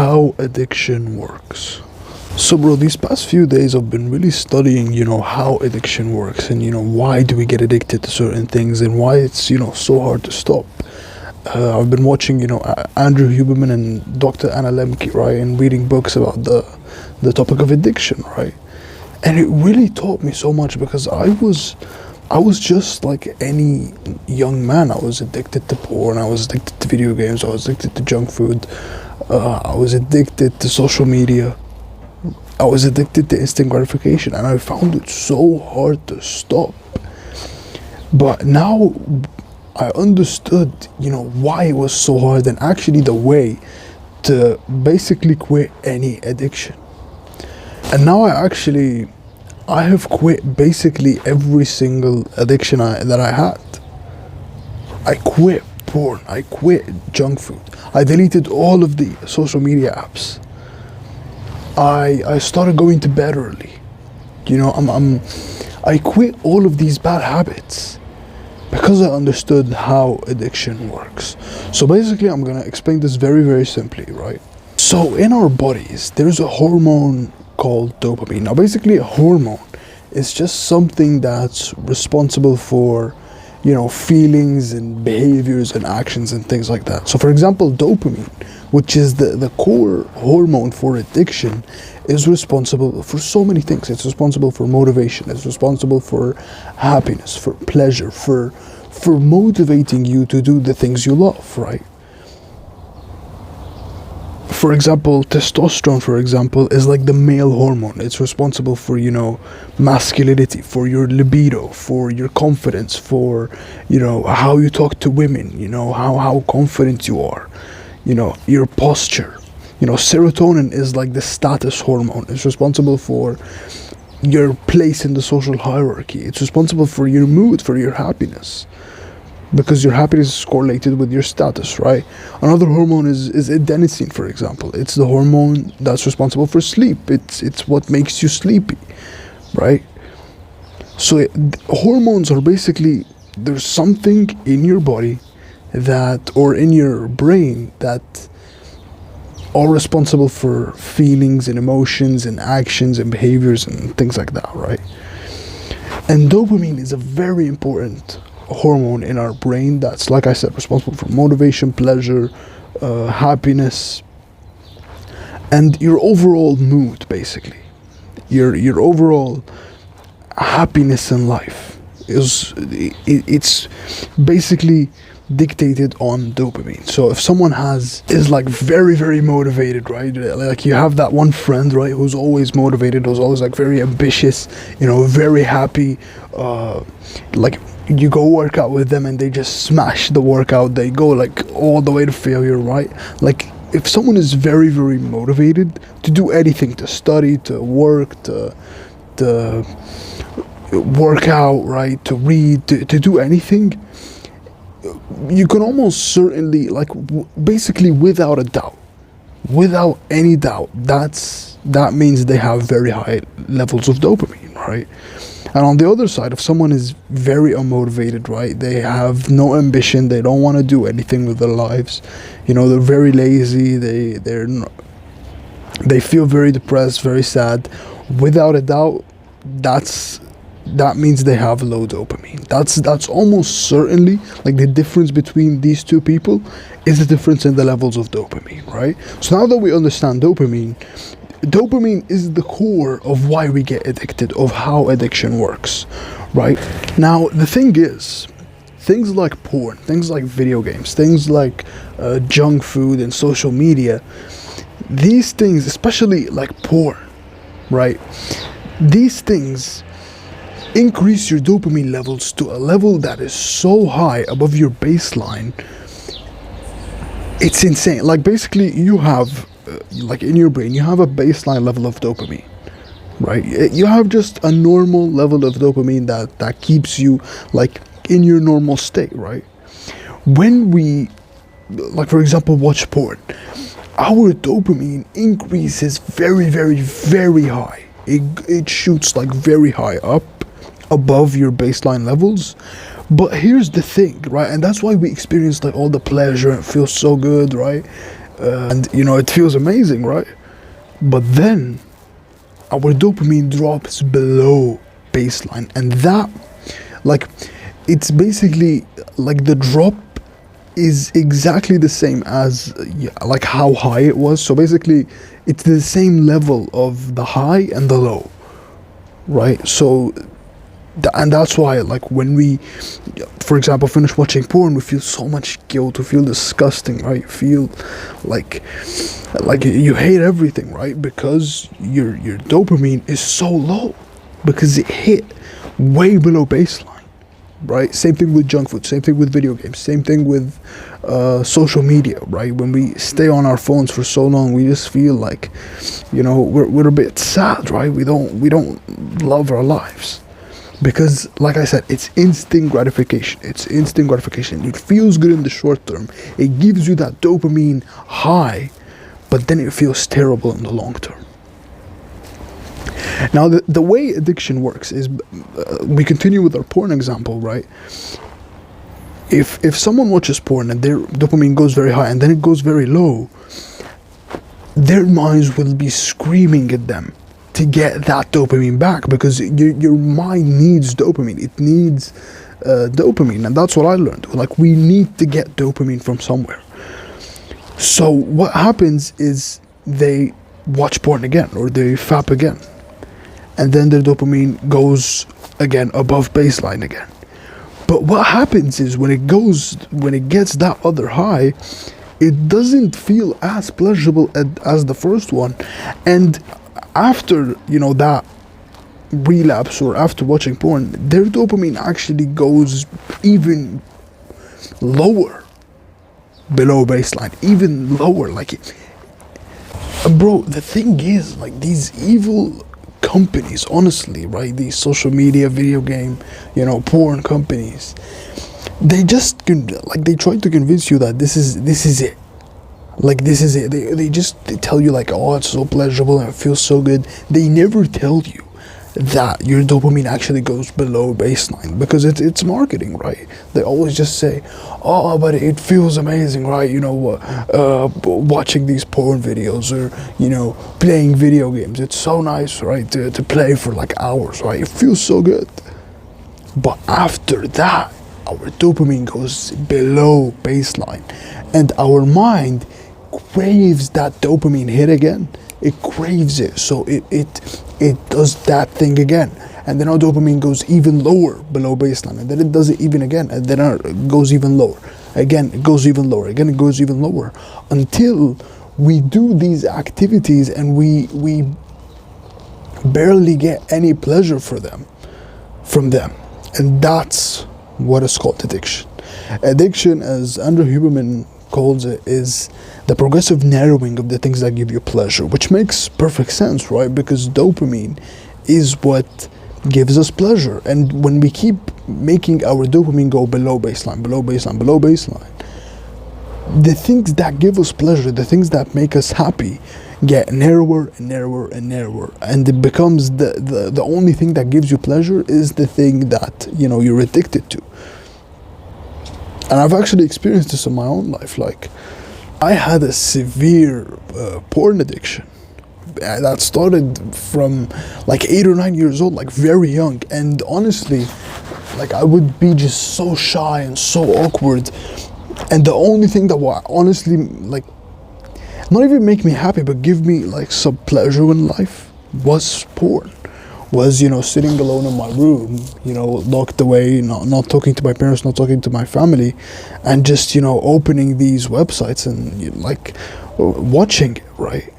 how addiction works. So, bro, these past few days I've been really studying, how addiction works and, why do we get addicted to certain things and why it's, so hard to stop. I've been watching, Andrew Huberman and Dr. Anna Lemke, right, and reading books about the topic of addiction, right? And it really taught me so much because I was just like any young man. I was addicted to porn, I was addicted to video games, I was addicted to junk food, I was addicted to social media. I was addicted to instant gratification and I found it so hard to stop. But now I understood, why it was so hard and actually the way to basically quit any addiction. And now I have quit basically every single addiction that I had. I quit porn, I quit junk food, I deleted all of the social media apps. I started going to bed early. I quit all of these bad habits because I understood how addiction works. So basically, I'm gonna explain this very, very simply, right? So in our bodies, there's a hormone called dopamine. Now, basically, a hormone is just something that's responsible for, feelings and behaviors and actions and things like that. So, for example, dopamine, which is the core hormone for addiction, is responsible for so many things. It's responsible for motivation, it's responsible for happiness, for pleasure, for motivating you to do the things you love, right? For example, testosterone, is like the male hormone. It's responsible for, masculinity, for your libido, for your confidence, for, how you talk to women, how confident you are, your posture. Serotonin is like the status hormone. It's responsible for your place in the social hierarchy. It's responsible for your mood, for your happiness. Because your happiness is correlated with your status, right? Another hormone is adenosine, for example. It's the hormone that's responsible for sleep. It's what makes you sleepy, right? So hormones are basically, there's something in your body or in your brain that are responsible for feelings and emotions and actions and behaviors and things like that, right? And dopamine is a very important hormone in our brain that's, like I said, responsible for motivation, pleasure, happiness, and your overall mood, basically. Your overall happiness in life it's basically dictated on dopamine. So if someone is like very, very motivated, right? Like you have that one friend, right, who's always motivated, who's always like very ambitious, very happy, like you go work out with them and they just smash the workout, they go like all the way to failure, right? Like if someone is very, very motivated to do anything, to study, to work, to work out, right, to read, to do anything, you can almost certainly, like basically without any doubt, that means they have very high levels of dopamine, right? And on the other side, if someone is very unmotivated, right, they have no ambition, they don't want to do anything with their lives, they're very lazy, they feel very depressed, very sad, without a doubt, that means they have low dopamine. That's almost certainly, like the difference between these two people is the difference in the levels of dopamine, right? So now that we understand dopamine is the core of why we get addicted, of how addiction works, right? Now, the thing is, things like porn, things like video games, things like junk food and social media, these things, especially like porn, right? These things increase your dopamine levels to a level that is so high above your baseline. It's insane. Like basically you have like in your brain, you have a baseline level of dopamine, right? You have just a normal level of dopamine that keeps you like in your normal state, right? When we, like for example, watch porn, our dopamine increases very, very, very high. It shoots like very high up above your baseline levels. But here's the thing, right? And that's why we experience like all the pleasure and feel so good, right? and it feels amazing, right? But then our dopamine drops below baseline, and that, like, it's basically like the drop is exactly the same as like how high it was. So basically it's the same level of the high and the low, right? So and that's why, like, when we, for example, finish watching porn, we feel so much guilt, we feel disgusting, right? Feel like you hate everything, right? Because your dopamine is so low, because it hit way below baseline, right? Same thing with junk food, same thing with video games, same thing with social media, right? When we stay on our phones for so long, we just feel like, we're a bit sad, right? We don't love our lives. Because, like I said, it's instant gratification. It feels good in the short term. It gives you that dopamine high, but then it feels terrible in the long term. Now, the way addiction works is, we continue with our porn example, right? If someone watches porn and their dopamine goes very high and then it goes very low, their minds will be screaming at them to get that dopamine back, because your mind needs dopamine. It needs dopamine, and that's what I learned. Like, we need to get dopamine from somewhere. So what happens is they watch porn again, or they fap again, and then their dopamine goes again above baseline again. But what happens is, when it gets that other high, it doesn't feel as pleasurable as the first one, and after that relapse, or after watching porn, their dopamine actually goes even lower below baseline, even lower. Like, bro, the thing is, like, these evil companies, honestly, right, these social media, video game, porn companies, they just they try to convince you that this is it. Like, this is it. They tell you, like, oh, it's so pleasurable and it feels so good. They never tell you that your dopamine actually goes below baseline, because it's marketing, right? They always just say, oh, but it feels amazing, right? Watching these porn videos, or playing video games, it's so nice, right, to play for like hours, right? It feels so good. But after that, our dopamine goes below baseline, and our mind craves that dopamine hit again. It craves it, so it does that thing again, and then our dopamine goes even lower below baseline, and then it does it even again, and then it goes even lower again, it goes even lower again, it goes even lower, until we do these activities and we barely get any pleasure from them, and that's what is called addiction. Addiction, as Andrew Huberman calls it, is the progressive narrowing of the things that give you pleasure, which makes perfect sense, right? Because dopamine is what gives us pleasure, and when we keep making our dopamine go below baseline, the things that give us pleasure, the things that make us happy, get narrower and narrower and narrower, and it becomes the only thing that gives you pleasure is the thing that you're addicted to. And I've actually experienced this in my own life. Like, I had a severe porn addiction that started from like 8 or 9 years old, like very young. And honestly, like, I would be just so shy and so awkward. And the only thing that would honestly, like, not even make me happy, but give me like some pleasure in life was porn. Was sitting alone in my room, locked away, not talking to my parents, not talking to my family, and just opening these websites and like watching it, right?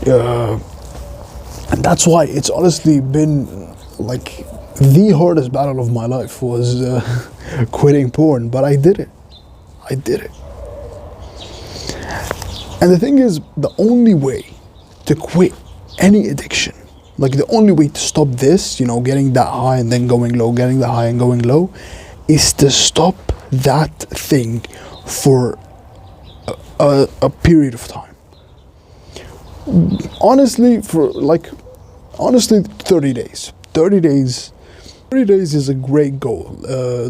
And that's why it's honestly been like the hardest battle of my life was quitting porn, but I did it. And the thing is, the only way to quit any addiction, like the only way to stop this, getting that high and then going low, getting that high and going low, is to stop that thing for a period of time. Honestly, 30 days. 30 days, 30 days is a great goal.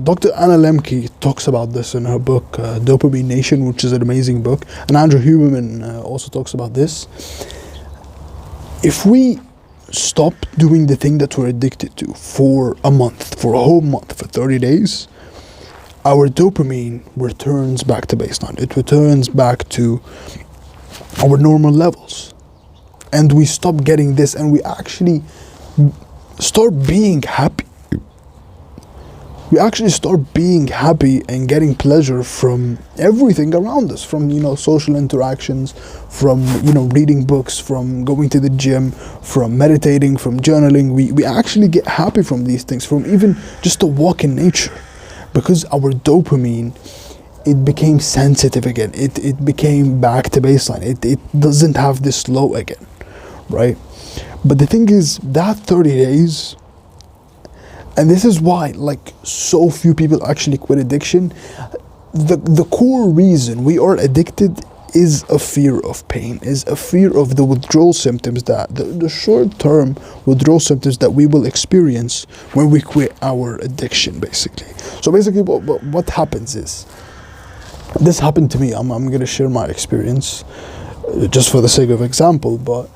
Dr. Anna Lemke talks about this in her book, Dopamine Nation, which is an amazing book. And Andrew Huberman also talks about this. If we stop doing the thing that we're addicted to for a month, for a whole month, for 30 days, our dopamine returns back to baseline. It returns back to our normal levels. And we stop getting this, and we actually start being happy. We actually start being happy and getting pleasure from everything around us, from, social interactions, from, reading books, from going to the gym, from meditating, from journaling. We actually get happy from these things, from even just a walk in nature, because our dopamine, it became sensitive again. It became back to baseline. It doesn't have this low again, right? But the thing is, that 30 days, and this is why so few people actually quit addiction, the core reason we are addicted is a fear of pain, is a fear of the withdrawal symptoms, that the short-term withdrawal symptoms that we will experience when we quit our addiction, basically. So basically what happens is, this happened to me. I'm going to share my experience just for the sake of example, but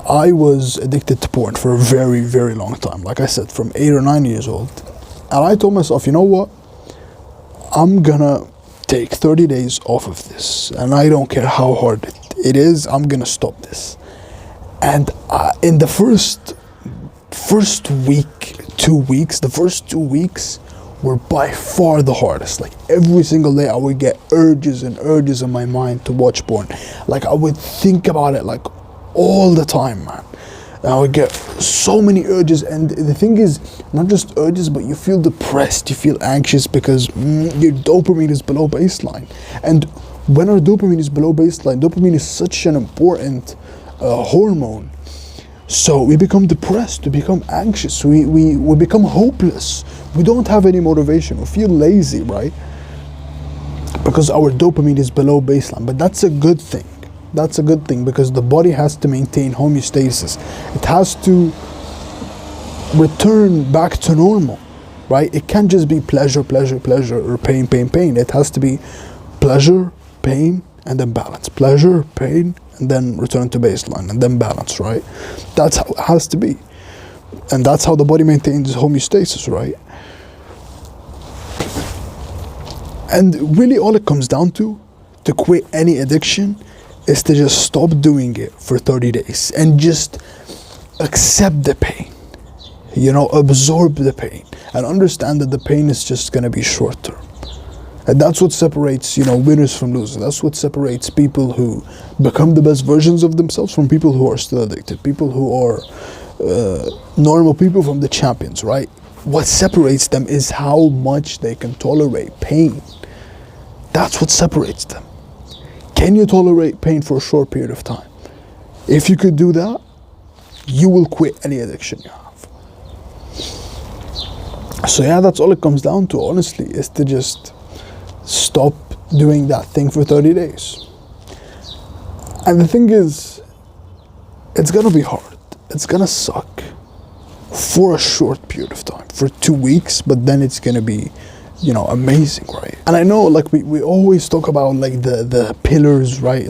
I was addicted to porn for a very, very long time. Like I said, from 8 or 9 years old. And I told myself, you know what? I'm gonna take 30 days off of this. And I don't care how hard it is, I'm gonna stop this. And in the first week, 2 weeks, the first 2 weeks were by far the hardest. Every single day I would get urges and urges in my mind to watch porn. I would think about it all the time, man. And I would get so many urges, and the thing is, not just urges, but you feel depressed, you feel anxious, because your dopamine is below baseline. And when our dopamine is below baseline, dopamine is such an important hormone. So we become depressed, we become anxious, we become hopeless. We don't have any motivation, we feel lazy, right? Because our dopamine is below baseline. But that's a good thing. That's a good thing, because the body has to maintain homeostasis. It has to return back to normal, right? It can't just be pleasure, pleasure, pleasure, or pain, pain, pain. It has to be pleasure, pain, and then balance. Pleasure, pain, and then return to baseline, and then balance, right? That's how it has to be. And that's how the body maintains homeostasis, right? And really all it comes down to quit any addiction, is to just stop doing it for 30 days and just accept the pain, absorb the pain, and understand that the pain is just going to be short term. And that's what separates, winners from losers. That's what separates people who become the best versions of themselves from people who are still addicted, people who are normal people from the champions, right? What separates them is how much they can tolerate pain. That's what separates them. Can you tolerate pain for a short period of time? If you could do that, you will quit any addiction you have. So yeah, that's all it comes down to, honestly, is to just stop doing that thing for 30 days. And the thing is, it's gonna be hard. It's gonna suck for a short period of time, for 2 weeks, but then it's gonna be amazing, right? And I know we always talk about the pillars, right?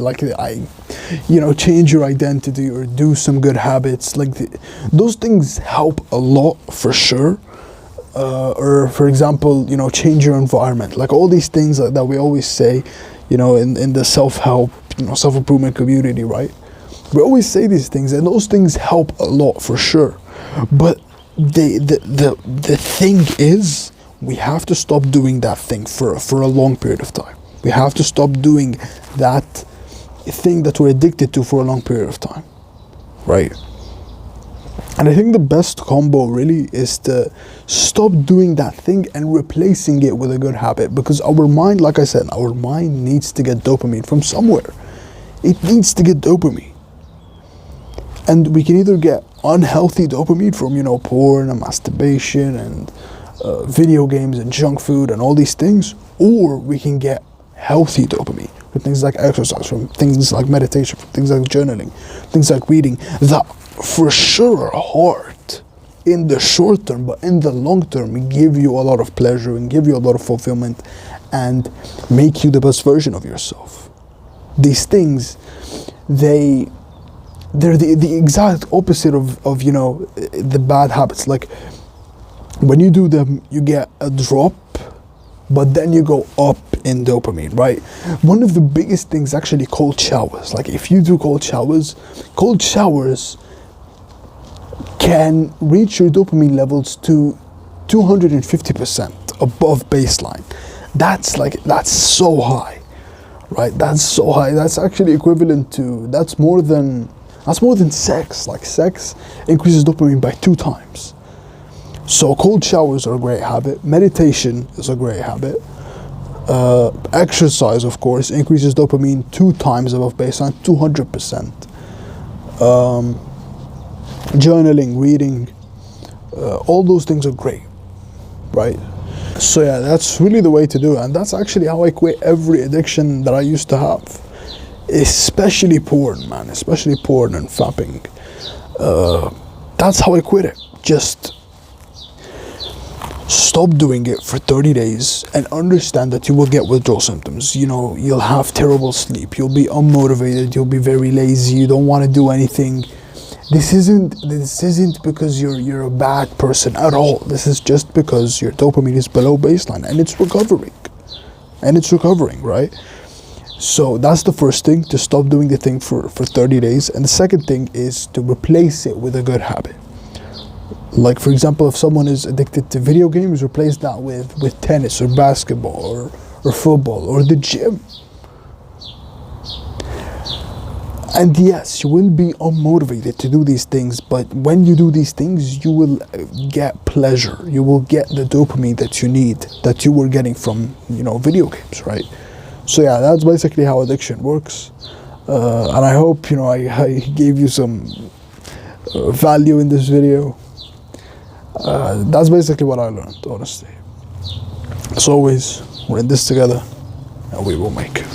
Change your identity or do some good habits. Those things help a lot for sure. Or for example, change your environment. All these things that we always say, in the self-help, self-improvement community, right? We always say these things, and those things help a lot for sure. But the thing is, we have to stop doing that thing for a long period of time. We have to stop doing that thing that we're addicted to for a long period of time, right? And I think the best combo really is to stop doing that thing and replacing it with a good habit, because our mind, like I said, our mind needs to get dopamine from somewhere. It needs to get dopamine. And we can either get unhealthy dopamine from, porn and masturbation and video games and junk food and all these things, or we can get healthy dopamine from things like exercise, from things like meditation, from things like journaling, things like reading, that for sure are hard. in the short term, but in the long term give you a lot of pleasure and give you a lot of fulfillment and make you the best version of yourself. These things, they're the exact opposite of you know, the bad habits. Like when you do them, you get a drop, but then you go up in dopamine, right? One of the biggest things actually cold showers. Like if you do cold showers can reach your dopamine levels to 250% above baseline. That's so high, right? That's so high. That's actually equivalent to, that's more than sex. Like sex increases dopamine by 2 times. So cold showers are a great habit. Meditation is a great habit. Exercise, of course, increases dopamine 2 times above baseline, 200%. Journaling, reading, all those things are great, right? So yeah, that's really the way to do it, and that's actually how I quit every addiction that I used to have, especially porn, man, especially porn and fapping. That's how I quit it. Just stop doing it for 30 days and understand that you will get withdrawal symptoms. You know, you'll have terrible sleep, you'll be unmotivated, you'll be very lazy, you don't want to do anything. This isn't because you're a bad person at all. This is just because your dopamine is below baseline and it's recovering, right? So that's the first thing, to stop doing the thing for 30 days. And the second thing is to replace it with a good habit. Like for example, if someone is addicted to video games, replace that with tennis or basketball or football or the gym. And yes, you will be unmotivated to do these things, but when you do these things, you will get pleasure. You will get the dopamine that you need, that you were getting from, you know, video games, right? So yeah, that's basically how addiction works. And I hope, you know, I gave you some value in this video. That's basically what I learned, honestly. As always, we're in this together, and we will make it.